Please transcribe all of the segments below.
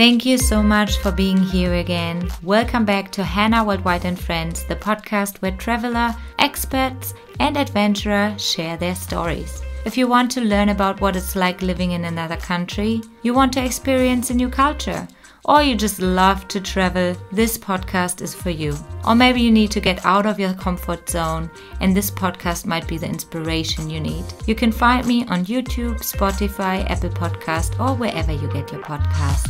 Thank you so much for being here again. Welcome back to Hannah Worldwide and Friends, the podcast where traveler, experts, and adventurer share their stories. If you want to learn about what it's like living in another country, you want to experience a new culture, or you just love to travel, this podcast is for you. Or maybe you need to get out of your comfort zone, and this podcast might be the inspiration you need. You can find me on YouTube, Spotify, Apple Podcast, or wherever you get your podcasts.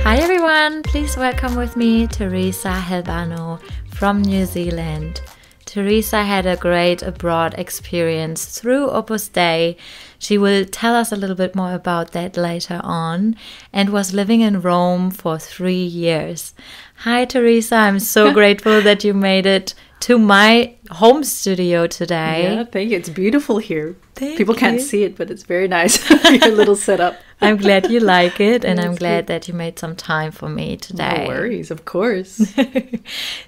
Hi everyone, please welcome with me Theresa Helbano from New Zealand. Theresa had a great abroad experience through Opus Dei. She will tell us a little bit more about that later on, and was living in Rome for 3 years. Hi Theresa, I'm so grateful that you made it to my home studio today. Yeah, thank you. It's beautiful here. People can't see it, but it's very nice. Your little setup. I'm glad you like it, and I'm glad that you made some time for me today. No worries, of course.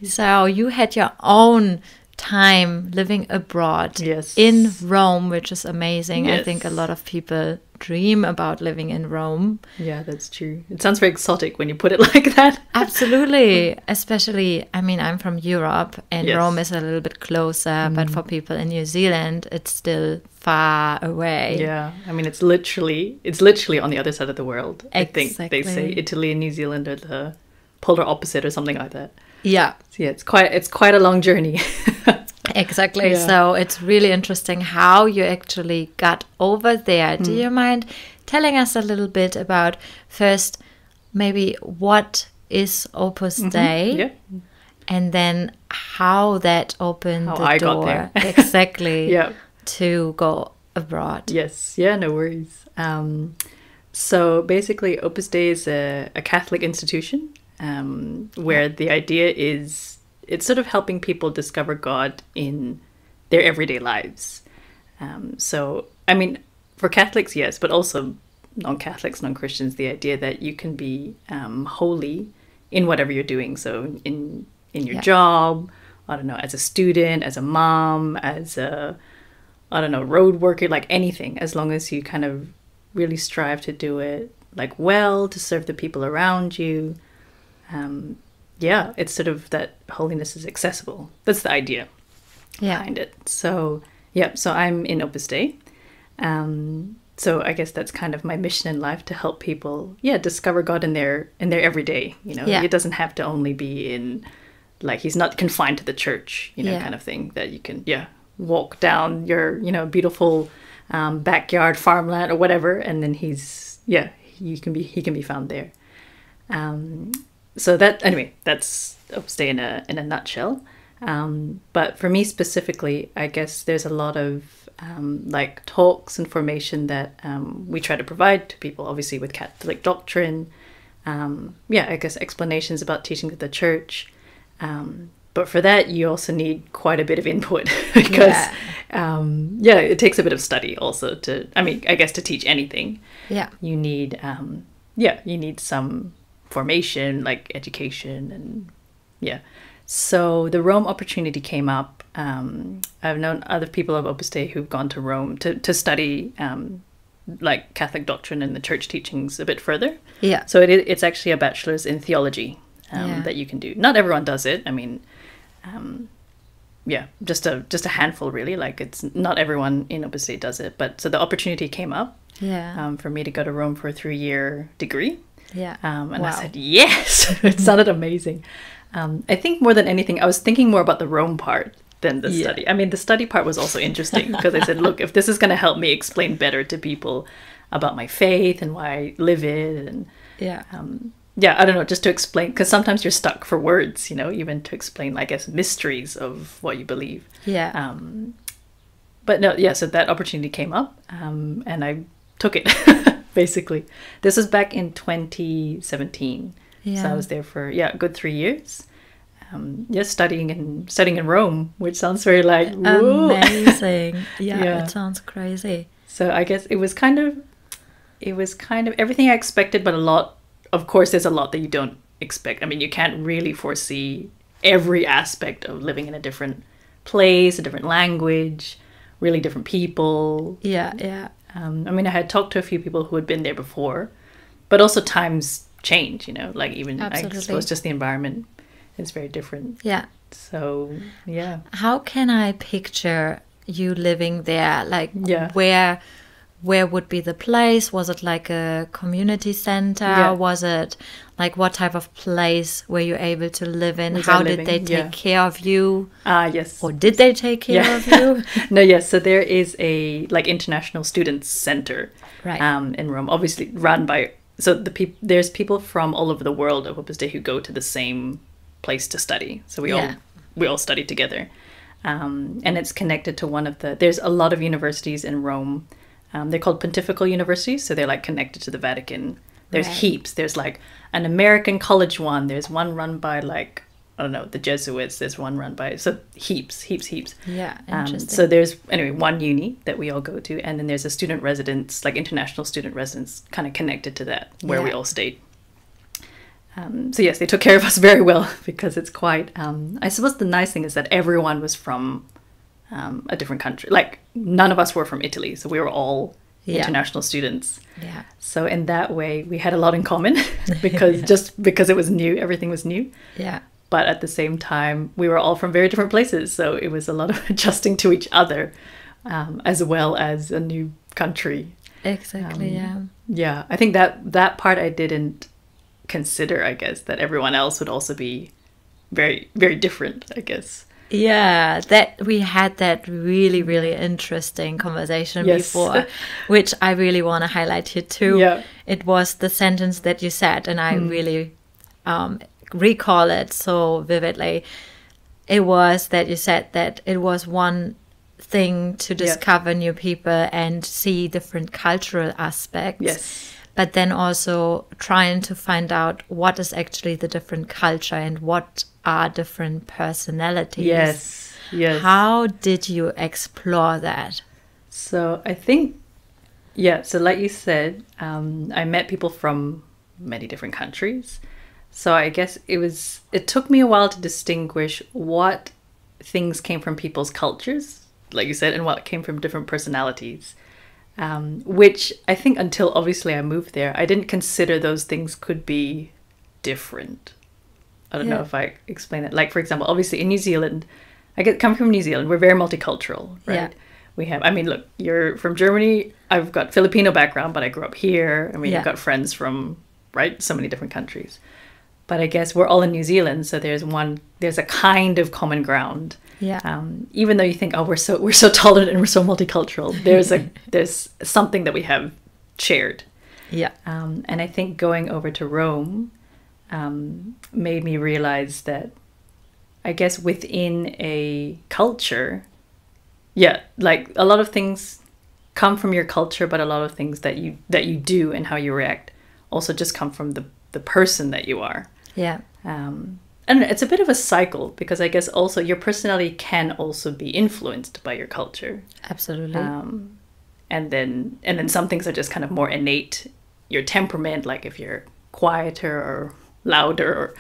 So you had your own time living abroad in Rome, which is amazing. Yes. I think a lot of people dream about living in Rome. Yeah, that's true. It sounds very exotic when you put it like that. Absolutely. Especially, I mean, I'm from Europe and Rome is a little bit closer, but for people in New Zealand, it's still far away. Yeah, I mean, it's literally on the other side of the world. Exactly. I think they say Italy and New Zealand are the polar opposite or something like that. Yeah. So yeah, it's quite a long journey. Exactly. Yeah. So it's really interesting how you actually got over there. Do you mind telling us a little bit about first maybe what is Opus Dei? Yeah. And then how that opened How the I door got there. exactly Yeah. to go abroad. Yes. Yeah, no worries. So basically, Opus Dei is a Catholic institution where the idea is it's sort of helping people discover God in their everyday lives. So, I mean, for Catholics, yes, but also non-Catholics, non-Christians, the idea that you can be holy in whatever you're doing. So in your job, I don't know, as a student, as a mom, as a, I don't know, road worker, like anything, as long as you kind of really strive to do it like well, to serve the people around you. Yeah, it's sort of that holiness is accessible. That's the idea behind it. So, yeah, so I'm in Opus Dei. So I guess that's kind of my mission in life, to help people, discover God in their everyday. You know, it doesn't have to only be in, like, he's not confined to the church, you know, kind of thing, that you can, walk down your, beautiful backyard farmland or whatever, and then he can be found there. So that's Opus Dei in a nutshell. But for me specifically, I guess there's a lot of like talks and formation that we try to provide to people, obviously with Catholic doctrine. I guess explanations about teaching of the church. But for that, you also need quite a bit of input because, it takes a bit of study also I guess to teach anything. Yeah. You need, you need some formation, like education, and so the Rome opportunity came up. I've known other people of Opus Dei who've gone to Rome to study like Catholic doctrine and the church teachings a bit further. So it's actually a bachelor's in theology that you can do. Not everyone does it. I mean, just a handful really. Like, it's not everyone in Opus Dei does it. But so the opportunity came up for me to go to Rome for a 3-year degree. I said yes. It sounded amazing. I think more than anything, I was thinking more about the Rome part than the study. I mean, the study part was also interesting because I said, look, if this is going to help me explain better to people about my faith and why I live it, and I don't know, just to explain, because sometimes you're stuck for words, you know, even to explain, I guess, mysteries of what you believe. But no, so that opportunity came up, and I took it. Basically, this was back in 2017. So I was there for a good 3 years. Studying in Rome, which sounds very like amazing. It sounds crazy. So I guess it was kind of everything I expected, but a lot. Of course, there's a lot that you don't expect. I mean, you can't really foresee every aspect of living in a different place, a different language, really different people. Yeah. I mean, I had talked to a few people who had been there before, but also times change, you know, like even Absolutely. I suppose just the environment is very different. Yeah. So, yeah. How can I picture you living there? Like, Yeah. where would be the place? Was it like a community center? Yeah. Was it like what type of place were you able to live in? Was How I did living? they take Yeah. care of you? Yes. Or did they take care of you? No, yes. So there is a like international students center, Right. in Rome, obviously run by. So there's people from all over the world of Opus Dei who go to the same place to study. So we all study together, and it's connected to one of the. There's a lot of universities in Rome. They're called pontifical universities, so they're like connected to the Vatican. There's Right. heaps. There's like an American college one. There's one run by like, I don't know, the Jesuits. There's one run by, so heaps. Yeah, interesting. So there's, anyway, one uni that we all go to. And then there's a student residence, like international student residence kind of connected to that, where we all stayed. So yes, they took care of us very well because it's quite, I suppose the nice thing is that everyone was from a different country. Like none of us were from Italy. So we were all international students. Yeah. So in that way, we had a lot in common because just because it was new, everything was new. Yeah. But at the same time, we were all from very different places. So it was a lot of adjusting to each other, as well as a new country. Exactly, yeah. Yeah, I think that part I didn't consider, I guess, that everyone else would also be very, very different, I guess. Yeah, that we had that really, really interesting conversation before, which I really want to highlight here too. Yeah. It was the sentence that you said, and I really recall it so vividly. It was that you said that it was one thing to discover new people and see different cultural aspects. Yes. But then also trying to find out what is actually the different culture and what are different personalities. Yes. How did you explore that? So I think, so like you said, I met people from many different countries. So I guess it took me a while to distinguish what things came from people's cultures, like you said, and what came from different personalities. Which I think until obviously I moved there, I didn't consider those things could be different. I don't know if I explain it. Like, for example, obviously in New Zealand, come from New Zealand. We're very multicultural, right? Yeah. We have, I mean, look, you're from Germany. I've got Filipino background, but I grew up here. I mean, I've got friends from, so many different countries. But I guess we're all in New Zealand, so there's a kind of common ground. Yeah. Even though you think, we're so tolerant and we're so multicultural, there's something that we have shared. Yeah. And I think going over to Rome made me realize that, I guess within a culture, like a lot of things come from your culture, but a lot of things that you do and how you react also just come from the person that you are. Yeah. And it's a bit of a cycle because I guess also your personality can also be influenced by your culture. Absolutely. And then some things are just kind of more innate. Your temperament, like if you're quieter or louder.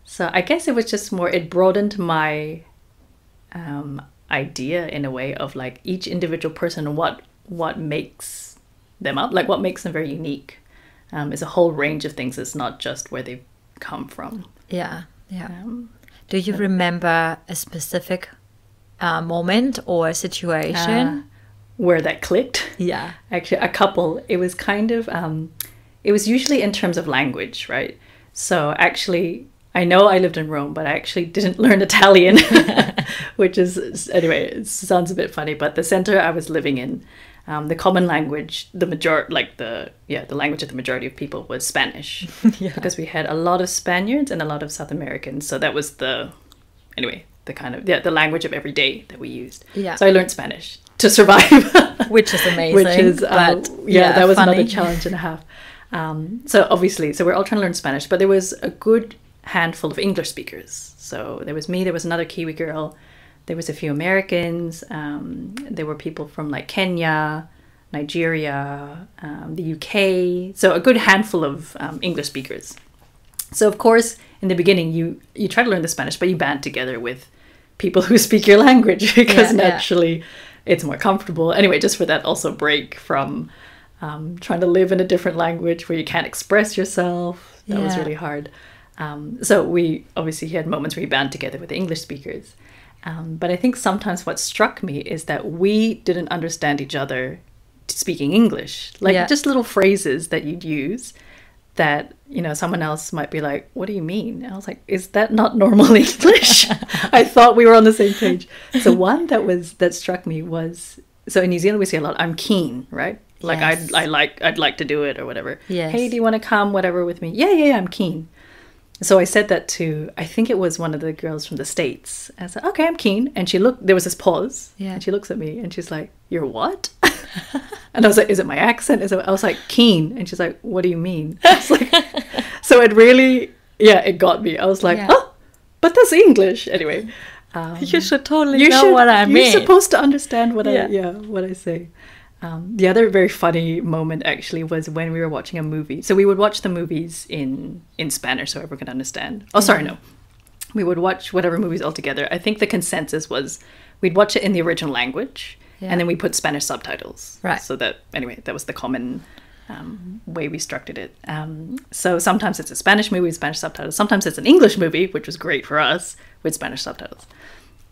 So I guess it was just more, it broadened my idea in a way of like each individual person and what makes them up, like what makes them very unique. Is a whole range of things. It's not just where they've come from. Yeah. Do you remember a specific moment or situation where that clicked? Yeah. Actually, a couple. It was kind of, it was usually in terms of language, right? So actually, I know I lived in Rome, but I actually didn't learn Italian, which is, anyway, it sounds a bit funny, but the center I was living in, the common language, the language of the majority of people was Spanish, because we had a lot of Spaniards and a lot of South Americans. So that was the kind of, the language of every day that we used. Yeah. So I learned Spanish to survive. Which is amazing. That was funny. Another challenge and a half. So obviously, we're all trying to learn Spanish, but there was a good handful of English speakers. So there was me, there was another Kiwi girl, there was a few Americans, there were people from like Kenya, Nigeria, the UK. So a good handful of English speakers. So of course, in the beginning, you try to learn the Spanish, but you band together with people who speak your language because naturally it's more comfortable. Anyway, just for that also break from trying to live in a different language where you can't express yourself. That was really hard. So we obviously had moments where we band together with the English speakers. But I think sometimes what struck me is that we didn't understand each other speaking English. Like just little phrases that you'd use that, you know, someone else might be like, what do you mean? And I was like, is that not normal English? I thought we were on the same page. So one that struck me was, so in New Zealand we say a lot, I'm keen, right? Like I'd like to do it or whatever. Yes. Hey, do you want to come, whatever, with me? Yeah, I'm keen. So I said that to, I think it was one of the girls from the States. I said, okay, I'm keen. And she looked, there was this pause. Yeah. And she looks at me and she's like, you're what? And I was like, is it my accent? I was like, keen. And she's like, what do you mean? I was like, so it really, it got me. I was like, oh, but that's English. Anyway. You should totally know what I mean. You're supposed to understand what I say. The other very funny moment actually was when we were watching a movie. So we would watch the movies in Spanish so everyone could understand. Oh, sorry, no. We would watch whatever movies all together. I think the consensus was we'd watch it in the original language and then we put Spanish subtitles. Right. So that, anyway, that was the common way we structured it. So sometimes it's a Spanish movie with Spanish subtitles. Sometimes it's an English movie, which was great for us, with Spanish subtitles.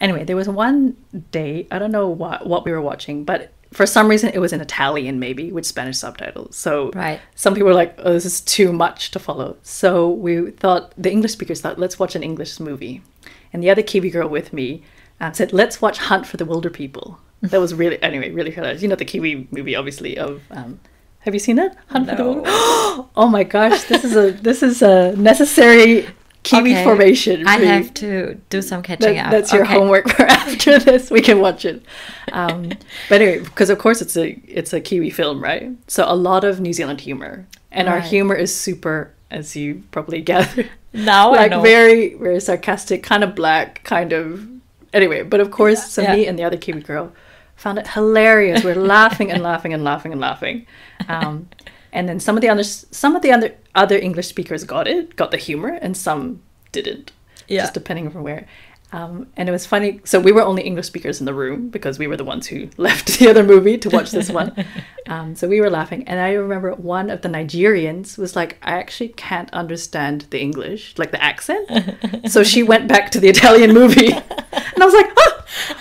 Anyway, there was one day, I don't know what we were watching, but for some reason it was in Italian maybe with Spanish subtitles. So some people were like, oh, this is too much to follow. So we thought, the English speakers thought, let's watch an English movie. And the other Kiwi girl with me said, let's watch Hunt for the Wilder People. That was really hilarious. You know the Kiwi movie, obviously, of... have you seen that? Hunt for the Wilder? Oh my gosh, this is a necessary... Kiwi formation. I have to do some catching up. That's your homework for after this. We can watch it. But anyway, because of course it's a Kiwi film, right? So a lot of New Zealand humor, and our humor is super, as you probably gather, now like I know. Very, very sarcastic, kind of black, kind of. Anyway, but of course, me and the other Kiwi girl found it hilarious. We're laughing and laughing and laughing and laughing. And then some of the other English speakers got the humor, and some didn't. Just depending on where. And it was funny. So we were only English speakers in the room because we were the ones who left the other movie to watch this one. So we were laughing. And I remember one of the Nigerians was like, I actually can't understand the English, like the accent. So she went back to the Italian movie. And I was like, oh!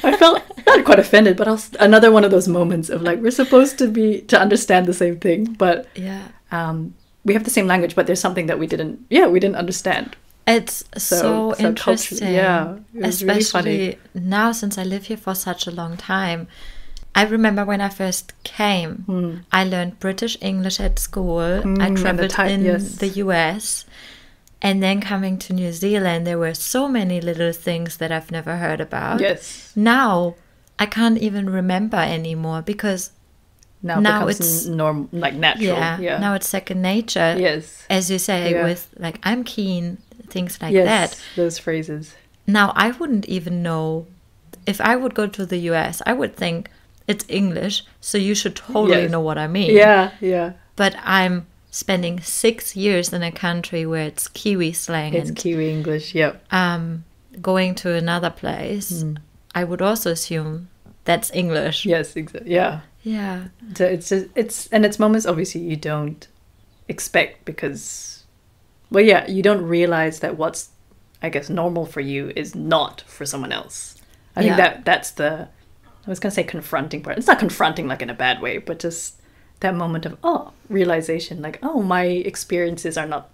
I felt not quite offended, but another one of those moments of like, we're supposed to understand the same thing, but we have the same language, but there's something that we didn't understand. It's so interesting. Yeah, it was especially really funny. Now, since I live here for such a long time. I remember when I first came, I learned British English at school. I traveled in the US. And then coming to New Zealand, there were so many little things that I've never heard about. Yes. Now, I can't even remember anymore because now it's normal, like natural. Yeah, now it's second nature. Yes. As you say, with like, I'm keen, things like that. Those phrases. Now, I wouldn't even know, if I would go to the US, I would think it's English, so you should totally know what I mean. Yeah. But I'm spending 6 years in a country where it's Kiwi slang. It's Kiwi English, going to another place, I would also assume that's English. Yes, exactly. Yeah. So it's moments obviously you don't expect because, you don't realize that what's, I guess, normal for you is not for someone else. I think that's the, I was going to say confronting part. It's not confronting like in a bad way, but just that moment of, realization, like, my experiences are not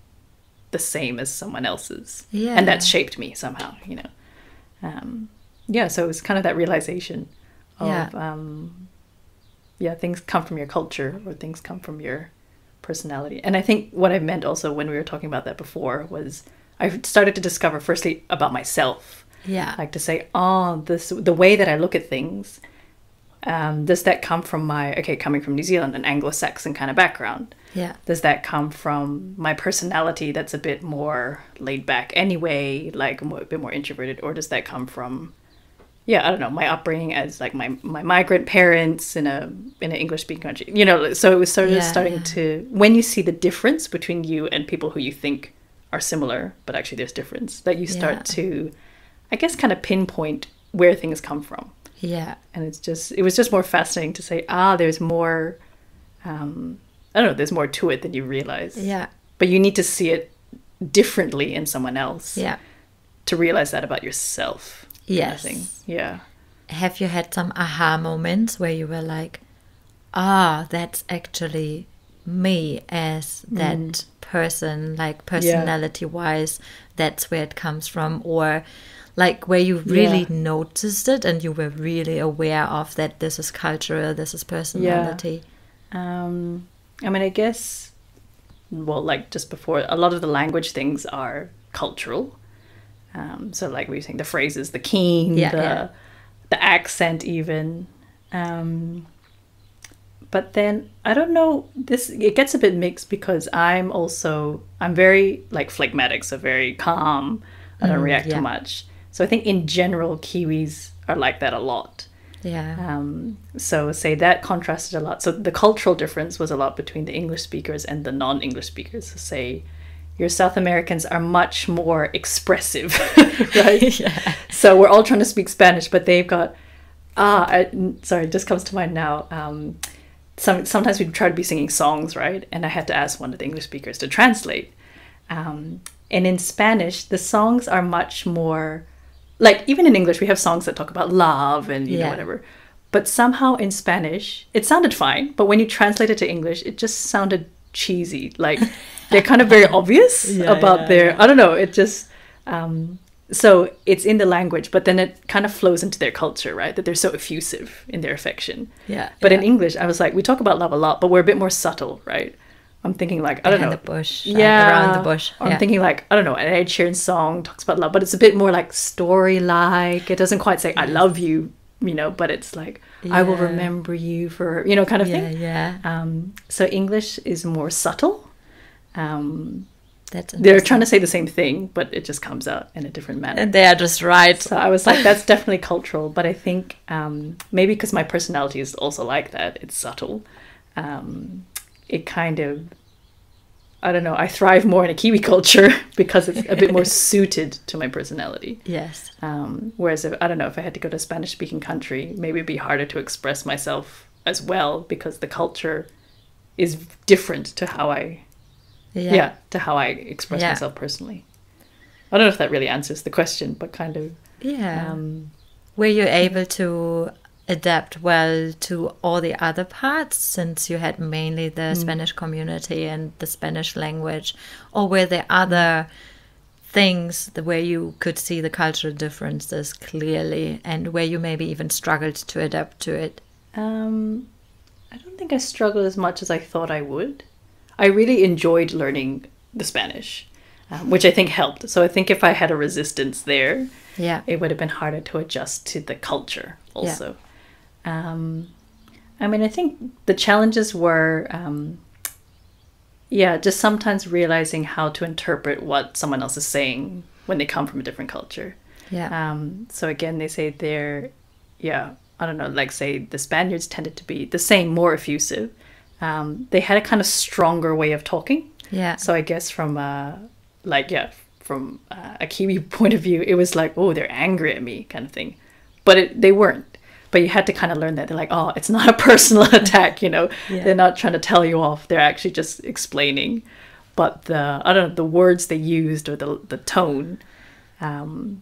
the same as someone else's. Yeah. And that's shaped me somehow, you know. So it was kind of that realization of, things come from your culture or things come from your personality. And I think what I meant also when we were talking about that before was I started to discover firstly about myself. Yeah. Like to say, the way that I look at things, does that come from coming from New Zealand, an Anglo-Saxon kind of background? Yeah. Does that come from my personality that's a bit more laid back anyway, like a bit more introverted? Or does that come from, I don't know, my upbringing as like my migrant parents in an English-speaking country? You know, so it was starting to, when you see the difference between you and people who you think are similar, but actually there's difference, that you start to, I guess, kind of pinpoint where things come from. Yeah. And it was just more fascinating to say, there's more, I don't know, there's more to it than you realize. Yeah. But you need to see it differently in someone else. Yeah. To realize that about yourself. Yes. Kind of thing. Yeah. Have you had some aha moments where you were like, that's actually me as that person, like personality-wise, that's where it comes from? Or like where you really noticed it and you were really aware of that this is cultural, this is personality? I mean, I guess, well, like just before, a lot of the language things are cultural. So like we were saying, the phrases, the keen, the accent even. But then, I don't know, it gets a bit mixed because I'm very like phlegmatic, so very calm. I don't react to much. So I think in general, Kiwis are like that a lot. Yeah. So say that contrasted a lot. So the cultural difference was a lot between the English speakers and the non-English speakers. So say your South Americans are much more expressive, right? Yeah. So we're all trying to speak Spanish, but they've got, sorry, it just comes to mind now. Sometimes we'd try to be singing songs, right? And I had to ask one of the English speakers to translate. And in Spanish, the songs are much more, like even in English, we have songs that talk about love and, you know, whatever. But somehow in Spanish, it sounded fine. But when you translate it to English, it just sounded cheesy. Like they're kind of very obvious about their, I don't know, it just, so it's in the language, but then it kind of flows into their culture, right? That they're so effusive in their affection. Yeah. But in English, I was like, we talk about love a lot, but we're a bit more subtle, right? I'm thinking like, I don't know. The bush. Around the bush. Or I'm thinking like, I don't know, an Ed Sheeran song talks about love, but it's a bit more like story-like. It doesn't quite say, I love you, you know, but it's like, I will remember you for, you know, kind of thing. Yeah. So English is more subtle. That's they're trying to say the same thing, but it just comes out in a different manner. And they are just right. So I was like, that's definitely cultural. But I think maybe because my personality is also like that, it's subtle. It kind of, I don't know, I thrive more in a Kiwi culture because it's a bit more suited to my personality. Yes. Whereas, I don't know, if I had to go to a Spanish-speaking country, maybe it'd be harder to express myself as well because the culture is different to how I express myself personally. I don't know if that really answers the question, but kind of. Yeah. Were you able to adapt well to all the other parts since you had mainly the Spanish community and the Spanish language? Or were there other things where you could see the cultural differences clearly and where you maybe even struggled to adapt to it? I don't think I struggled as much as I thought I would. I really enjoyed learning the Spanish, which I think helped. So I think if I had a resistance there, it would have been harder to adjust to the culture also. I mean, I think the challenges were, just sometimes realizing how to interpret what someone else is saying when they come from a different culture. Yeah. So again, they say they're, I don't know, like say the Spaniards tended to be the same, more effusive. They had a kind of stronger way of talking. Yeah. So I guess from a Kiwi point of view, it was like, oh, they're angry at me kind of thing. But they weren't. But you had to kind of learn that. They're like, oh, it's not a personal attack, you know. They're not trying to tell you off. They're actually just explaining. But the words they used or the tone. So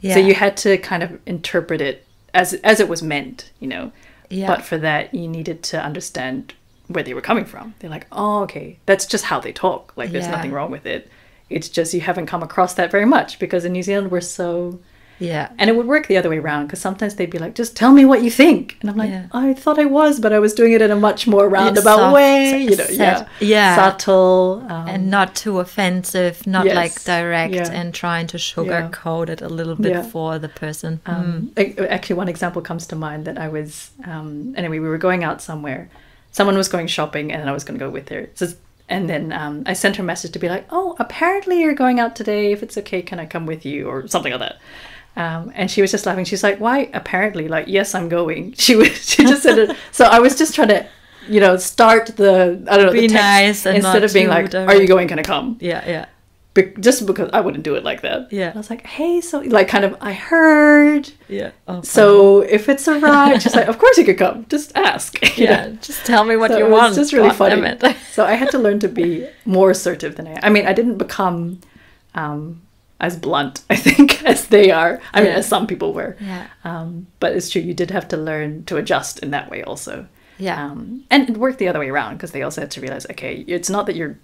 you had to kind of interpret it as it was meant, you know. Yeah. But for that, you needed to understand where they were coming from. They're like, oh, okay, that's just how they talk. Like, there's nothing wrong with it. It's just you haven't come across that very much because in New Zealand we're so... Yeah. And it would work the other way around because sometimes they'd be like, just tell me what you think. And I'm like, I thought I was, but I was doing it in a much more roundabout way. You know, subtle. And not too offensive, not like direct and trying to sugarcoat it a little bit for the person. Actually, one example comes to mind that I was, anyway, we were going out somewhere. Someone was going shopping and I was going to go with her. So, and then I sent her a message to be like, oh, apparently you're going out today. If it's okay, can I come with you? Or something like that. And she was just laughing. She's like, why apparently? Like, yes, I'm going. She just said it. So I was just trying to, start the, I don't know, be the text nice and instead of being like, direct. are you going? Can I come? Yeah. just because I wouldn't do it like that. Yeah. I was like, hey, so like kind of, I heard. Yeah. Oh, so if it's a ride, she's like, of course you could come. Just ask. Yeah. Just tell me what so you it was want. just really God funny. damn it. So I had to learn to be more assertive than I mean, I didn't become as blunt, I think, as they are. I mean, as some people were. Yeah. But it's true, you did have to learn to adjust in that way also. Yeah. And it worked the other way around, because they also had to realize, okay, it's not that you're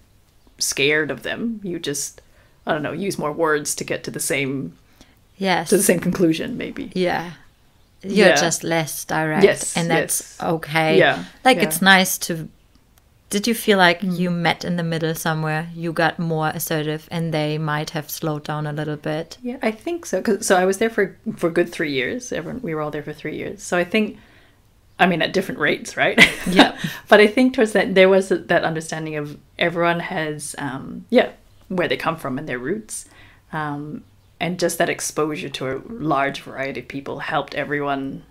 scared of them. You just, I don't know, use more words to get to the same conclusion, maybe. Yeah. You're just less direct. Yes. And that's okay. Yeah. Like, it's nice to... Did you feel like you met in the middle somewhere? You got more assertive and they might have slowed down a little bit? Yeah, I think so. So I was there for a good 3 years. We were all there for 3 years. So I think, I mean, at different rates, right? Yeah. But I think towards that, there was that understanding of everyone has, where they come from and their roots. And just that exposure to a large variety of people helped everyone.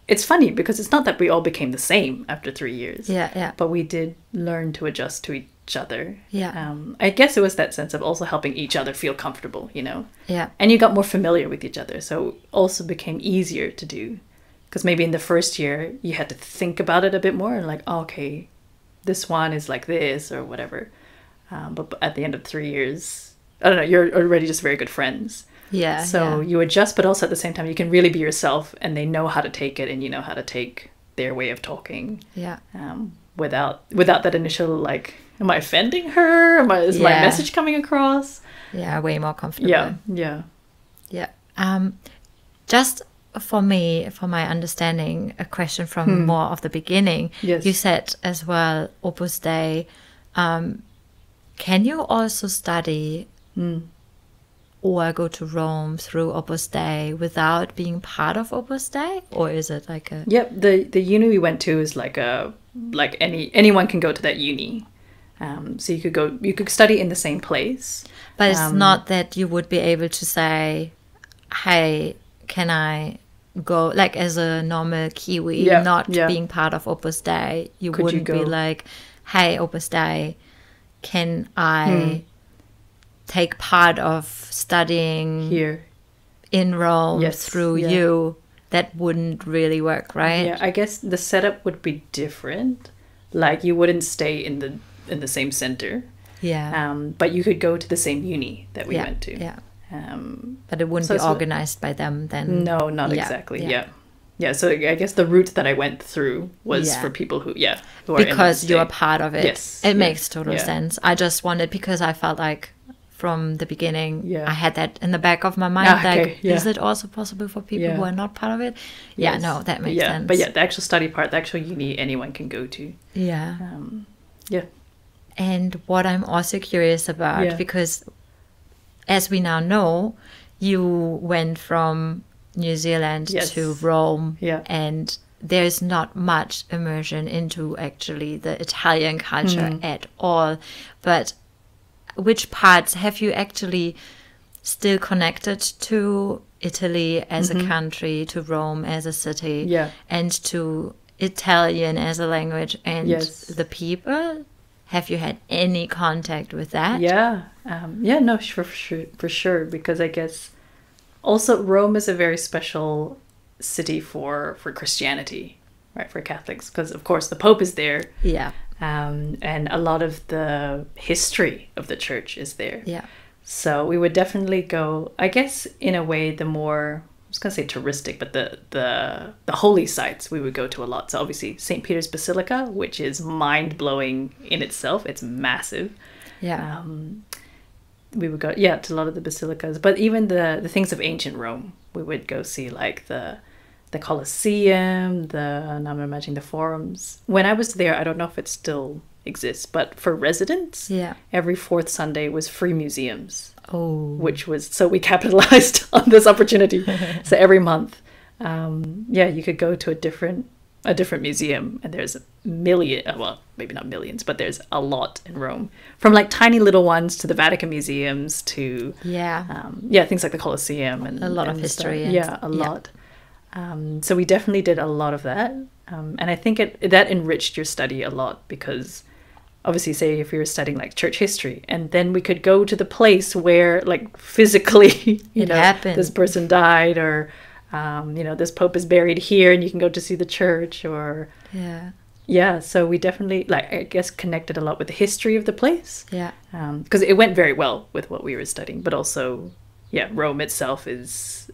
It's funny because it's not that we all became the same after 3 years. Yeah. But we did learn to adjust to each other. Yeah. I guess it was that sense of also helping each other feel comfortable, you know? Yeah. And you got more familiar with each other. So it also became easier to do. Because maybe in the first year, you had to think about it a bit more. And like, oh, okay, this one is like this or whatever. But at the end of 3 years, I don't know, you're already just very good friends. Yeah. So you adjust, but also at the same time, you can really be yourself, and they know how to take it, and you know how to take their way of talking. Yeah. Without that initial, like, am I offending her? Is my message coming across? Yeah, way more comfortable. Yeah. Just for me, for my understanding, a question from more of the beginning. Yes. You said as well, Opus Dei. Can you also study or go to Rome through Opus Dei without being part of Opus Dei? Or is it like a... Yep, the uni we went to is like anyone can go to that uni. So you could study in the same place. But it's not that you would be able to say, hey, can I go, like as a normal Kiwi, being part of Opus Dei, you wouldn't be like, hey, Opus Dei, can I take part of studying here in Rome through you? That wouldn't really work, right? Yeah, I guess the setup would be different. Like you wouldn't stay in the same center. Yeah. But you could go to the same uni that we went to. Yeah. But it wouldn't be organized by them then. No, not exactly. Yeah. So I guess the route that I went through was for people who are because you're part of it. Yes. It makes total sense. I just wanted, because I felt like from the beginning, I had that in the back of my mind. Is it also possible for people who are not part of it? Yeah, no, that makes sense. But the actual study part, the actual uni, anyone can go to. Yeah. Yeah. And what I'm also curious about, because as we now know, you went from New Zealand to Rome, and there's not much immersion into actually the Italian culture at all. But which parts have you actually still connected to Italy as a country, to Rome as a city, and to Italian as a language and the people? Have you had any contact with that? No, for sure. Because I guess also Rome is a very special city for Christianity, right? For Catholics, because of course the Pope is there. Yeah. And a lot of the history of the church is there. Yeah. So we would definitely go, I guess, in a way, the more, I was going to say touristic, but the holy sites we would go to a lot. So obviously St. Peter's Basilica, which is mind-blowing in itself. It's massive. Yeah. We would go, to a lot of the basilicas. But even the things of ancient Rome, we would go see, like the Colosseum, now I'm imagining the forums. When I was there, I don't know if it still exists, but for residents, every fourth Sunday was free museums. Oh. Which was, so we capitalized on this opportunity. So every month, you could go to a different museum, and there's a million, well, maybe not millions, but there's a lot in Rome. From like tiny little ones to the Vatican museums to things like the Colosseum and a lot of history. A lot. So we definitely did a lot of that. And I think that enriched your study a lot, because obviously, say if we were studying like church history, and then we could go to the place where like physically, you know, happened. this person died, or this pope is buried here, and you can go to see the church, or so we definitely, like, I guess, connected a lot with the history of the place, because it went very well with what we were studying, but also Rome itself is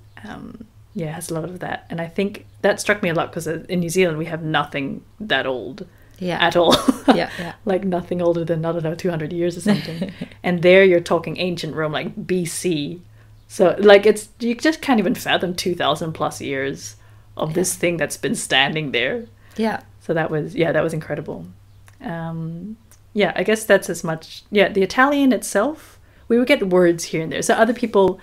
has a lot of that, and I think that struck me a lot because in New Zealand we have nothing that old at all. Like nothing older than, I don't know, 200 years or something. And there you're talking ancient Rome, like BC. So like you just can't even fathom 2,000 plus years of this thing that's been standing there. So that was incredible. I guess that's as much. The Italian itself, we would get words here and there. So other people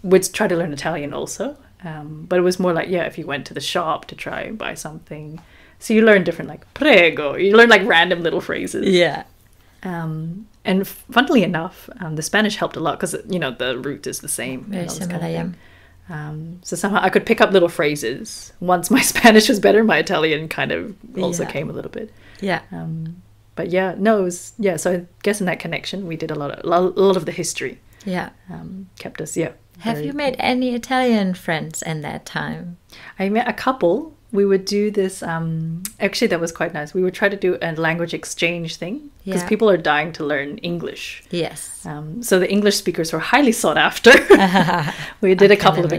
would try to learn Italian also. But it was more like, if you went to the shop to try and buy something. So you learn different, like, prego. You learn, like, random little phrases. And funnily enough, the Spanish helped a lot because, the root is the same. Very similar, so somehow I could pick up little phrases. Once my Spanish was better, my Italian kind of also came a little bit. But it was, so I guess in that connection, we did a lot of the history. Kept us, Have you made any Italian friends in that time? I met a couple. We would do this, actually that was quite nice. We would try to do a language exchange thing because people are dying to learn English. Yes. So the English speakers were highly sought after. We did a couple of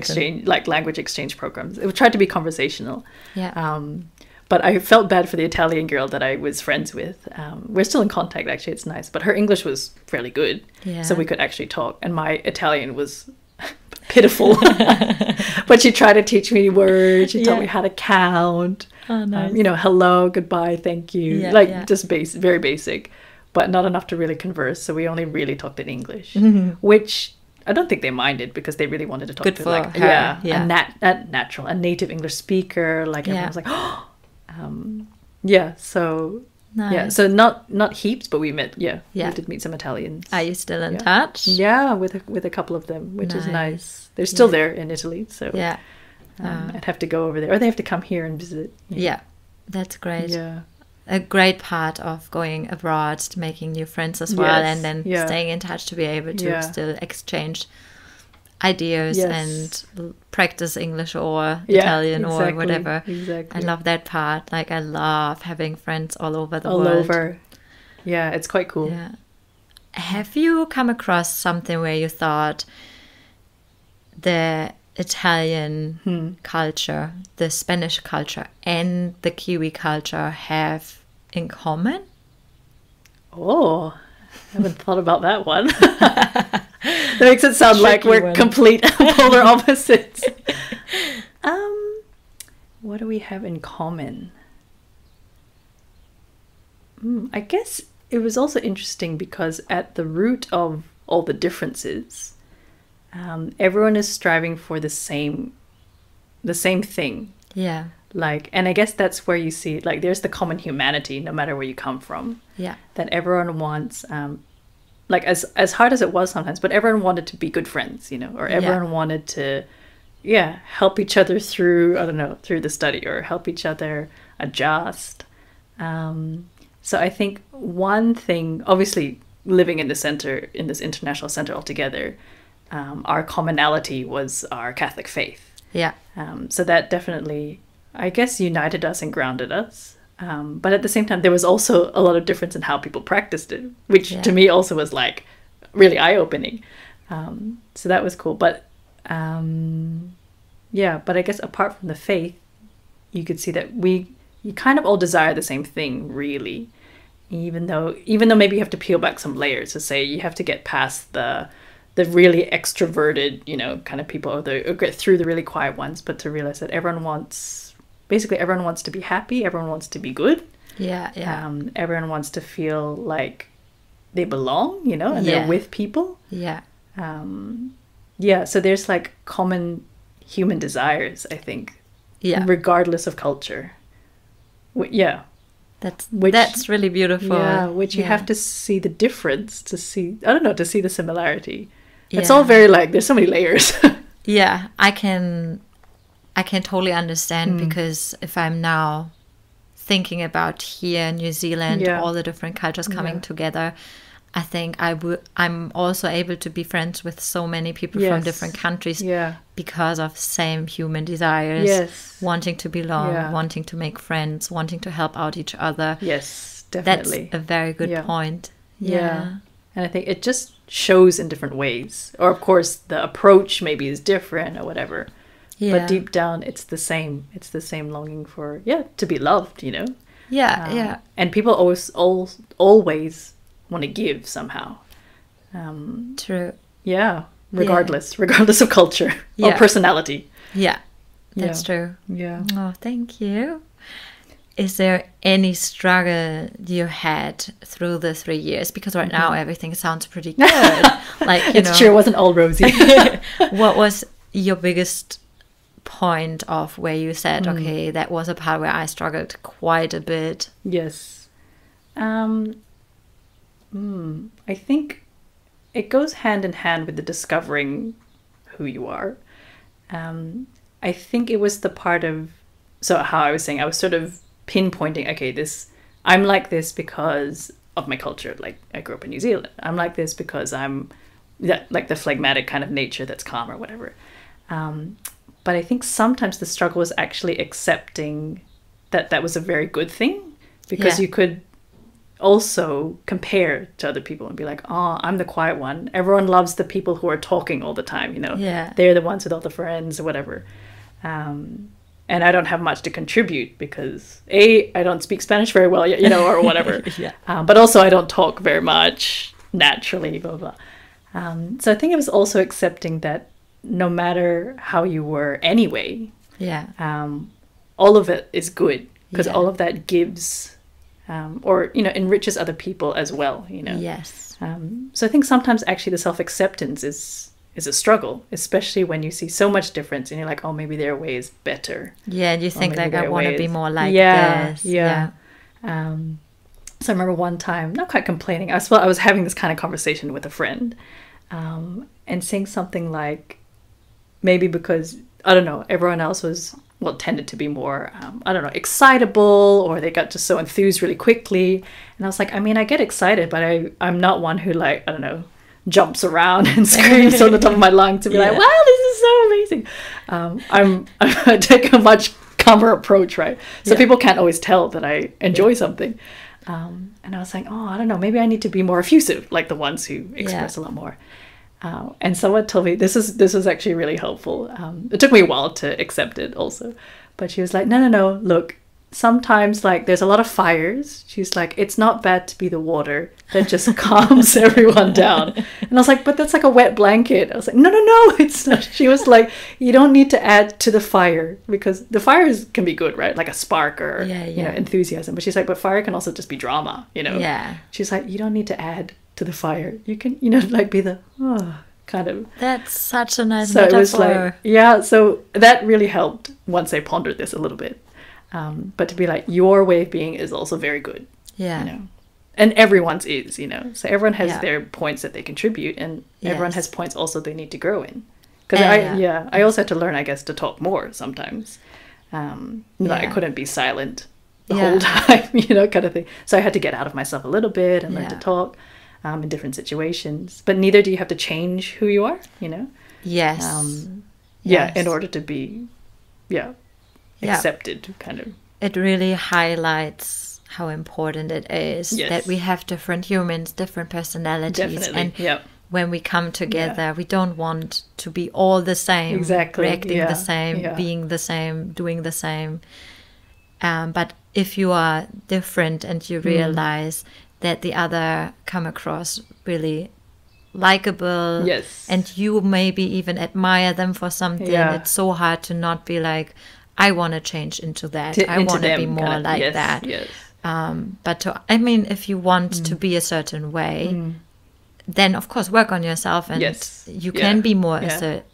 language exchange programs. It tried to be conversational. But I felt bad for the Italian girl that I was friends with. We're still in contact, actually. It's nice. But her English was fairly good. So we could actually talk. And my Italian was pitiful. But she tried to teach me words. She taught me how to count. Oh, nice. Hello, goodbye, thank you. Just very basic, but not enough to really converse. So we only really talked in English, which I don't think they minded because they really wanted to talk Good to for like her. a native English speaker. Like everyone was like, so. Nice. So not heaps, but we met. We did meet some Italians. Are you still in touch? Yeah, with a couple of them, which is nice. They're still there in Italy, so I'd have to go over there, or they have to come here and visit. Yeah, that's great. Yeah, a great part of going abroad, making new friends as well, and then staying in touch to be able to still exchange ideas and practice English or Italian or whatever. I love that part. Like, I love having friends all over the world. All over. Yeah, it's quite cool. Yeah. Have you come across something where you thought the Italian culture, the Spanish culture, and the Kiwi culture have in common? Oh, I haven't thought about that one. That makes it sound like we're complete polar opposites. What do we have in common? I guess it was also interesting because at the root of all the differences, everyone is striving for the same thing. Yeah. Like, and I guess that's where you see, like, there's the common humanity, no matter where you come from. Yeah. That everyone wants, like, as hard as it was sometimes, but everyone wanted to be good friends, or everyone wanted to, help each other through, I don't know, through the study, or help each other adjust. So I think one thing, obviously living in the center, in this international center altogether, our commonality was our Catholic faith. Yeah. So that definitely, I guess, united us and grounded us. But at the same time, there was also a lot of difference in how people practiced it, which to me also was like really eye-opening. So that was cool. But but I guess apart from the faith, you could see that you kind of all desire the same thing, really. Even though maybe you have to peel back some layers to say you have to get past the really extroverted, kind of people, or get through the really quiet ones, but to realize that everyone wants to be happy, everyone wants to be good. Everyone wants to feel like they belong, and they're with people. So there's like common human desires, I think, regardless of culture. That's really beautiful. You have to see the difference to see the similarity. It's all very like, there's so many layers. I can totally understand, because if I'm now thinking about here in New Zealand, Yeah. all the different cultures coming Yeah. together, I think I'm also able to be friends with so many people from Yes. different countries Yeah. because of same human desires, Yes. wanting to belong, Yeah. wanting to make friends, wanting to help out each other. Yes, That's definitely. a very good Yeah. point. Yeah. And I think it just shows in different ways. Or of course the approach maybe is different or whatever. Yeah. But deep down it's the same. It's the same longing for to be loved, you know. Yeah, yeah. And people always want to give somehow. True. Yeah. Regardless of culture or Yeah. personality. Yeah. That's true. Yeah. Oh, thank you. Is there any struggle you had through the 3 years? Because right now everything sounds pretty good. Like, you It's true, it wasn't all rosy. what was your biggest point of where you said, okay, that was a part where I struggled quite a bit? Yes. I think it goes hand in hand with the discovering who you are. I think it was the part of, so how I was saying, I was sort of pinpointing, okay, I'm like this because of my culture. Like I grew up in New Zealand. I'm like this because I'm like the phlegmatic kind of nature that's calm or whatever. But I think sometimes the struggle was actually accepting that was a very good thing, because you could also compare to other people and be like, oh, I'm the quiet one. Everyone loves the people who are talking all the time, you know. Yeah. They're the ones with all the friends or whatever. And I don't have much to contribute because I don't speak Spanish very well, you know, or whatever. But also I don't talk very much naturally, blah, blah. So I think it was also accepting that no matter how you were anyway, all of it is good, because all of that gives or, you know, enriches other people as well, you know. Yes. So I think sometimes actually the self-acceptance is a struggle, especially when you see so much difference and you're like, oh, maybe their way is better. Yeah, and you think like, I want to be more like this. Yeah. So I remember one time, not quite complaining, I was having this kind of conversation with a friend, and saying something like, maybe because, I don't know, everyone else tended to be more, excitable, or they got just so enthused really quickly. And I was like, I mean, I get excited, but I'm not one who, like, I don't know, jumps around and screams on the top of my lungs to be like, wow, this is so amazing. I take a much calmer approach, right? So people can't always tell that I enjoy something. And I was like, oh, I don't know, maybe I need to be more effusive, like the ones who express a lot more. And someone told me, this was actually really helpful. It took me a while to accept it also. But she was like, no, look, sometimes, like, there's a lot of fires. She's like, it's not bad to be the water that just calms everyone down. And I was like, but that's like a wet blanket. I was like, no, it's not. She was like, you don't need to add to the fire, because the fires can be good, right? Like a spark or you know, enthusiasm. But she's like, but fire can also just be drama, you know? Yeah. She's like, you don't need to add to the fire. You can, you know, like be the kind of. That's such a nice so metaphor. It was like, so that really helped once I pondered this a little bit. But to be like, your way of being is also very good. Yeah. You know? And everyone's is, you know. So everyone has their points that they contribute, and everyone has points also they need to grow in. Because I also had to learn, I guess, to talk more sometimes. I couldn't be silent the whole time, you know, kind of thing. So I had to get out of myself a little bit and learn to talk in different situations. But neither do you have to change who you are, you know. Yes. In order to be, accepted, kind of. It really highlights how important it is that we have different humans, different personalities. Definitely. And when we come together, we don't want to be all the same, reacting the same, being the same, doing the same. But if you are different and you realize that the other come across really likable, and you maybe even admire them for something, it's so hard to not be like, I want to change into that. I want to be more like that. Yes. But if you want to be a certain way, then of course work on yourself, and you can be more assertive.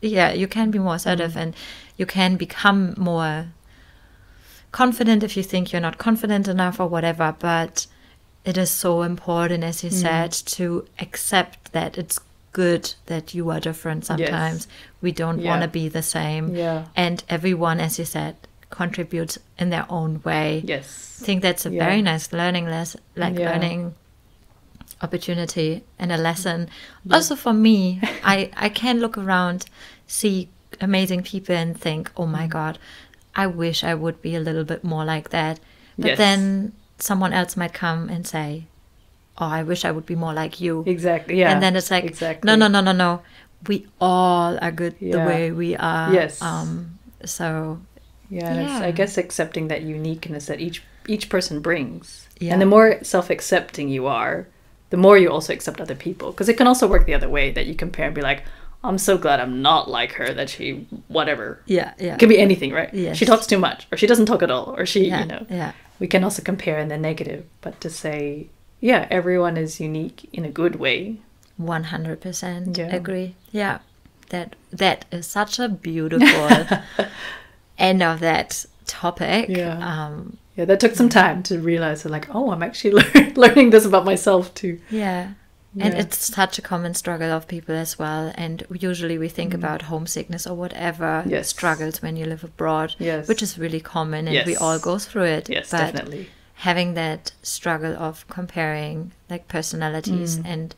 You can be more assertive, and you can become more confident if you think you're not confident enough or whatever. But it is so important, as you said, to accept that it's good that you are different sometimes. We don't want to be the same. And everyone, as you said, contributes in their own way. Yes. I think that's a very nice learning learning opportunity and a lesson. Also for me, I can look around, see amazing people and think, oh my God, I wish I would be a little bit more like that. But then someone else might come and say, oh, I wish I would be more like you. Exactly. Yeah. And then it's like, no. We all are good the way we are. Yes. So and it's, I guess, accepting that uniqueness that each person brings. Yeah. And the more self-accepting you are, the more you also accept other people. Because it can also work the other way, that you compare and be like, I'm so glad I'm not like her, that she, whatever. Yeah. It can be anything, right? Yes. She talks too much, or she doesn't talk at all, or she, you know. Yeah. We can also compare in the negative, but to say, everyone is unique in a good way. 100% agree. Yeah. That is such a beautiful end of that topic. That took some time to realize, like, oh, I'm actually learning this about myself too. And it's such a common struggle of people as well. And usually we think about homesickness or whatever struggles when you live abroad, which is really common, and we all go through it. Yes, but definitely. Having that struggle of comparing like personalities and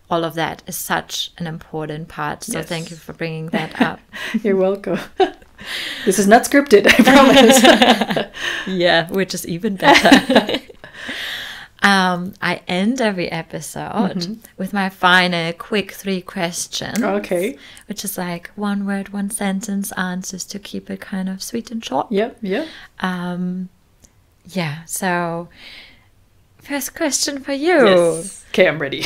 all of that is such an important part. So thank you for bringing that up. You're welcome. This is not scripted, I promise. Which is even better. I end every episode with my final quick 3 questions. Okay. Which is like 1 word, 1 sentence answers to keep it kind of sweet and short. Yep. So first question for you. Yes. Okay, I'm ready.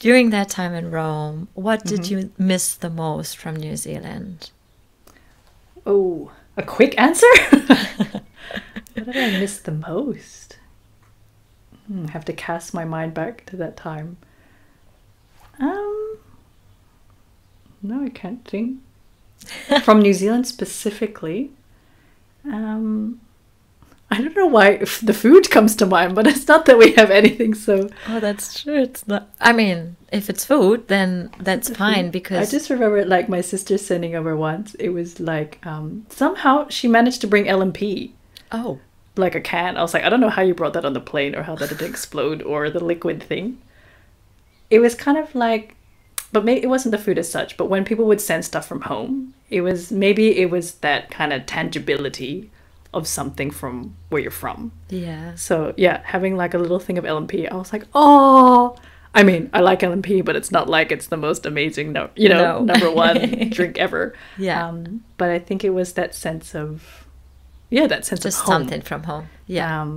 During that time in Rome, what did you miss the most from New Zealand? Oh, a quick answer? What did I miss the most? I have to cast my mind back to that time. No, I can't think. From New Zealand specifically, I don't know why the food comes to mind, but it's not that we have anything so... Oh, that's true. It's not... I mean, if it's food, then that's fine, because... I just remember, like, my sister sending over once. It was like, somehow she managed to bring LMP. Oh. Like a can. I was like, I don't know how you brought that on the plane, or how that didn't explode, or the liquid thing. It was kind of like... But maybe it wasn't the food as such, but when people would send stuff from home, it was that kind of tangibility of something from where you're from. Yeah. So yeah, having like a little thing of LMP, I was like, oh, I mean, I like LMP, but it's not like it's the most amazing, number one drink ever. Yeah. But I think it was that sense of, just of home. Something from home. Yeah.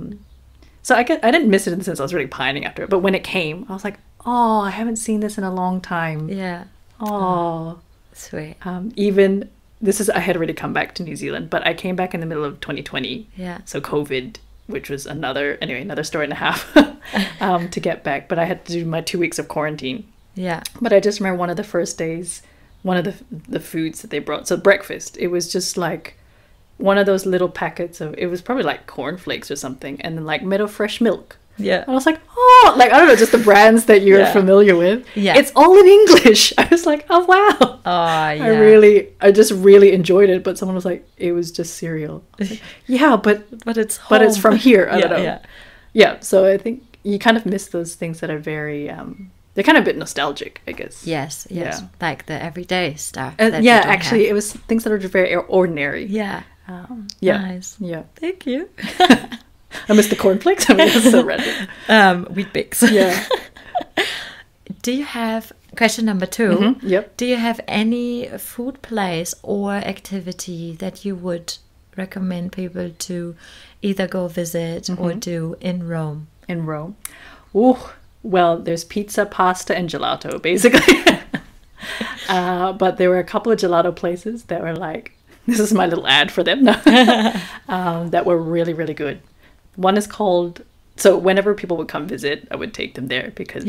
So I didn't miss it in the sense I was really pining after it, but when it came, I was like, oh, I haven't seen this in a long time. Yeah. Oh. Sweet. I had already come back to New Zealand, but I came back in the middle of 2020. Yeah. So COVID, which was another story and a half to get back. But I had to do my 2 weeks of quarantine. Yeah. But I just remember one of the first days, one of the foods that they brought. So breakfast, it was just like one of those little packets of, it was probably like cornflakes or something. And then like Meadow Fresh milk. Yeah. And I was like, oh, like, I don't know, just the brands that you're familiar with. Yeah. It's all in English. I was like, oh, wow. Oh, yeah. I just really enjoyed it. But someone was like, it was just cereal. Like, yeah, but it's home. But it's from here. I don't know. Yeah. So I think you kind of miss those things that are very, they're kind of a bit nostalgic, I guess. Yes. Yeah. Like the everyday stuff. It was things that are very ordinary. Yeah. Nice. Yeah. Thank you. I missed the cornflakes. I mean, that's so random. Wheat Bix. Yeah. Do you have, question number 2. Mm-hmm. Yep. Do you have any food place or activity that you would recommend people to either go visit or do in Rome? In Rome? Oh, well, there's pizza, pasta, and gelato, basically. But there were a couple of gelato places that were like, this is my little ad for them, that were really, really good. One is called, so whenever people would come visit, I would take them there because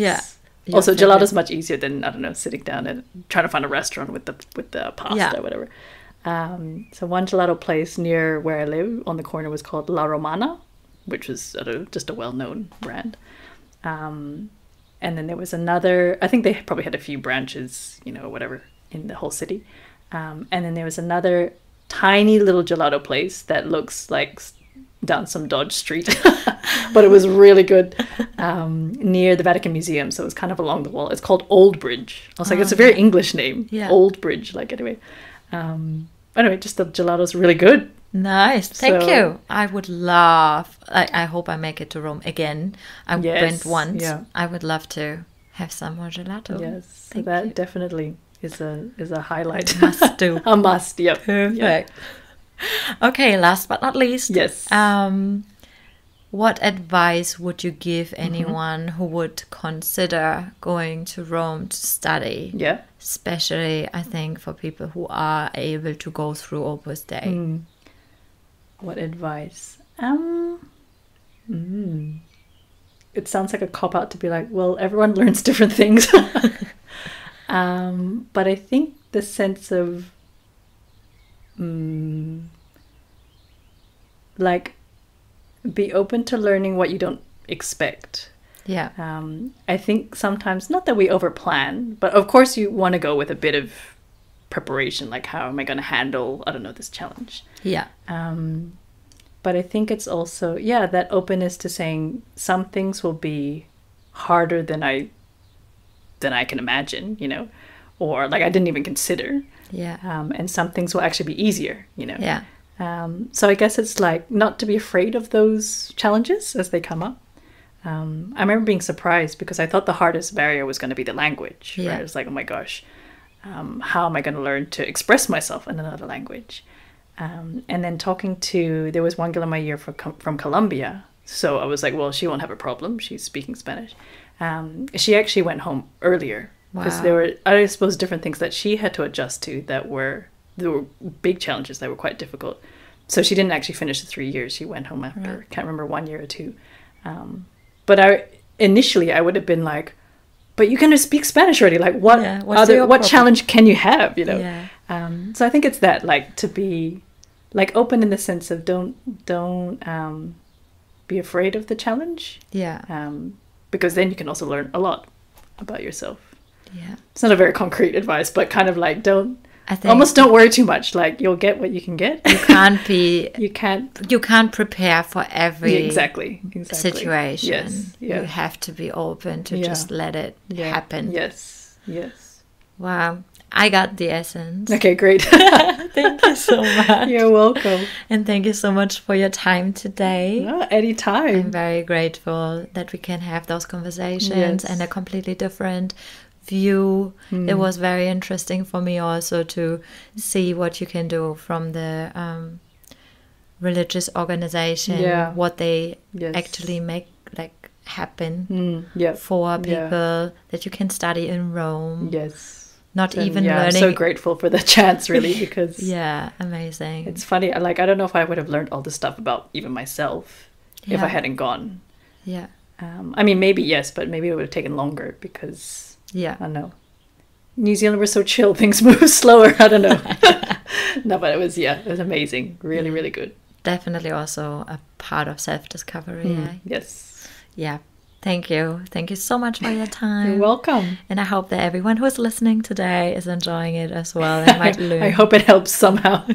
also gelato is much easier than, I don't know, sitting down and trying to find a restaurant with the pasta or whatever. So one gelato place near where I live on the corner was called La Romana, which was just a well-known brand. And then there was another, I think they probably had a few branches, whatever, in the whole city. And then there was another tiny little gelato place that looks like down some Dodge Street, but it was really good, near the Vatican Museum. So it was kind of along the wall. It's called Old Bridge. I was like, it's a very English name. Yeah. Old Bridge. Like, anyway, just the gelato's really good. Nice. Thank you. I would love, I hope I make it to Rome again. I went once. Yeah. I would love to have some more gelato. Yes. So that definitely is a highlight. Must do. A must. Yep. Perfect. Yep. Okay, last but not least. Yes. What advice would you give anyone who would consider going to Rome to study? Yeah. Especially, I think, for people who are able to go through Opus Dei. What advice? It sounds like a cop-out to be like, well, everyone learns different things. But I think the sense of like, be open to learning what you don't expect. Yeah. I think sometimes, not that we overplan, but of course you want to go with a bit of preparation, like how am I going to handle, I don't know, this challenge. Yeah. But I think it's also, that openness to saying some things will be harder than I can imagine, or like I didn't even consider. Yeah. And some things will actually be easier, Yeah. So I guess it's like not to be afraid of those challenges as they come up. I remember being surprised because I thought the hardest barrier was going to be the language. Yeah. Right? It was like, oh my gosh, how am I going to learn to express myself in another language? And then there was one girl in my year from Colombia. So I was like, well, she won't have a problem. She's speaking Spanish. She actually went home earlier because there were, I suppose, different things that she had to adjust to there were big challenges that were quite difficult. So she didn't actually finish the 3 years. She went home after, can't remember, 1 year or 2. But initially I would have been like, but you can speak Spanish already. Like what challenge can you have, Yeah. So I think it's that, like, to be like open in the sense of don't be afraid of the challenge. Yeah. Because then you can also learn a lot about yourself. Yeah. It's not a very concrete advice, but kind of like don't think worry too much. Like, you'll get what you can get. You can't prepare for every exactly situation. Yes. Yeah. You have to be open to just let it happen. Yes. Wow. I got the essence. Okay, great. Thank you so much. You're welcome. And thank you so much for your time today. Anytime. I'm very grateful that we can have those conversations and a completely different view. It was very interesting for me also to see what you can do from the religious organization, what they actually make like happen for people, that you can study in Rome. Not even learning. I'm so grateful for the chance, really, because amazing. It's funny. Like, I don't know if I would have learned all this stuff about even myself if I hadn't gone. I mean, maybe yes, but maybe it would have taken longer because I don't know. New Zealand was so chill. Things move slower. I don't know. No, but it was amazing. Really, really good. Definitely also a part of self-discovery. Yes. Yeah. Thank you. Thank you so much for your time. You're welcome. And I hope that everyone who's listening today is enjoying it as well and might learn. I hope it helps somehow.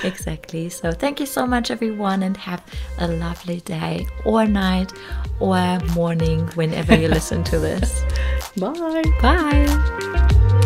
Exactly. So thank you so much, everyone, and have a lovely day or night or morning whenever you listen to this. Bye. Bye.